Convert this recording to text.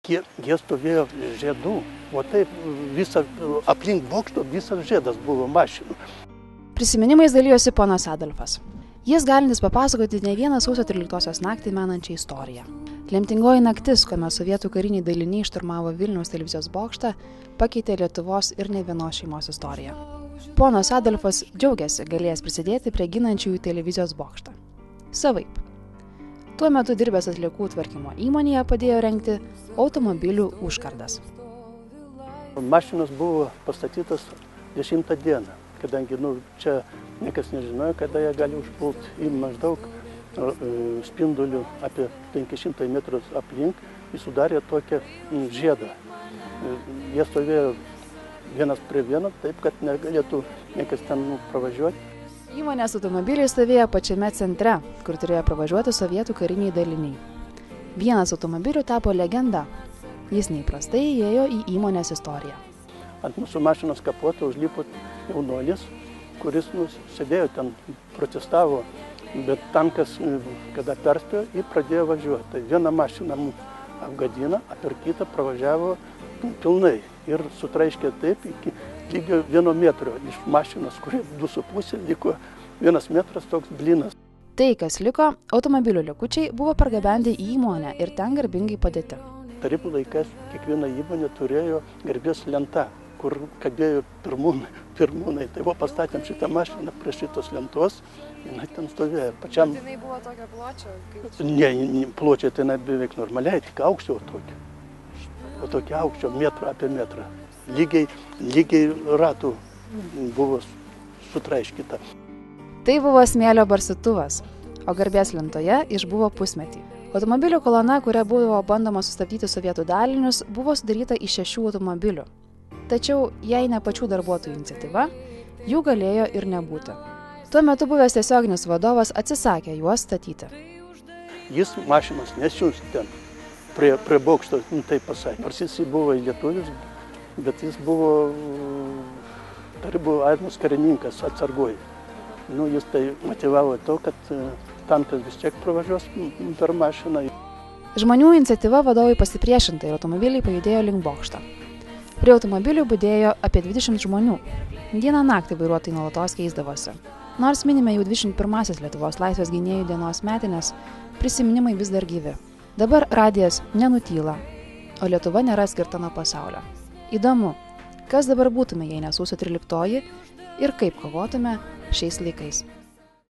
Jie stovėjo žiedų, o taip aplink bokšto visas žiedas buvo mašinų. Prisiminimais dalijosi ponas Adolfas. Jis galintis papasakoti ne vieną sausio 13-osios naktį menančią istoriją. Lemtingoji naktis, kuomet sovietų kariniai daliniai šturmavo Vilniaus televizijos bokštą, pakeitė Lietuvos ir ne vienos šeimos istoriją. Ponas Adolfas džiaugiasi galėjęs prisidėti prie ginančiųjų televizijos bokštą. Savaip. Tuo metu dirbęs atliekų tvarkymo įmonėje padėjo rengti automobilių užkardas. Mašinos buvo pastatytas 10 dieną, kadangi čia niekas nežinojo, kada jie gali užpulti. Į maždaug spindulių apie 500 metrų aplink jis sudarė tokią žiedą. Jie stovėjo vienas prie vieno, taip kad negalėtų niekas ten pravažiuoti. Įmonės automobiliai stovėjo pačiame centre, kur turėjo pravažiuoti sovietų kariniai daliniai. Vienas automobilių tapo legenda. Jis neįprastai įėjo į įmonės istoriją. Ant mūsų mašinos kapoto užlipo jaunuolis, kuris sėdėjo ten, protestavo, bet tankas, kada perspėjo, jį pradėjo važiuoti. Tai vieną mašiną apgadino, a per kitą pravažiavo pilnai ir sutraiškė taip iki lygio 1 metro iš mašinos, kuri 2,5 liko 1 metras toks blinas. Tai, kas liko, automobilių likučiai buvo pargabenti į įmonę ir ten garbingai padėti. Tarybų laikais kiekviena įmonė turėjo garbės lentą, kur kabėjo pirmūnai. Tai pastatėm šitą mašiną prie šitos lentos, jinai ten stovėjo. Pačiam... Bet jinai buvo tokio pločio? Ne, pločio tai jinai beveik normaliai, tik aukščio tokio. O tokia aukščio apie metrą. Lygiai ratų buvo sutraiškyta. Tai buvo smėlio barstytuvas, o garbės lentoje išbuvo pusmetį. Automobilių kolona, kuria buvo bandoma sustabdyti sovietų dalinius, buvo sudaryta iš 6 automobilių. Tačiau, jei ne pačių darbuotojų iniciatyva, jų galėjo ir nebūti. Tuo metu buvęs tiesioginis vadovas atsisakė juos statyti. Jis mašinos nesiųs ten prie bokšto, taip pasakė. Nors jis buvo lietuvis, bet jis buvo tarybų armijos karininkas atsargoj. Jis tai motyvavo to, kad tankas vis tiek pravažiuos per mašiną. Žmonių iniciatyva vadovui pasipriešinta ir automobiliai pajudėjo link bokšto. Prie automobilių budėjo apie 20 žmonių. Dieną naktį vairuotojai nuolatos keisdavosi. Nors minime jau 21-asias Lietuvos laisvės gynėjų dienos metinės, prisiminimai vis dar gyvi. Dabar radijas nenutyla, o Lietuva nėra skirta nuo pasaulio. Įdomu, kas dabar būtume, jei ne sausio 13 ir kaip kovotume šiais laikais.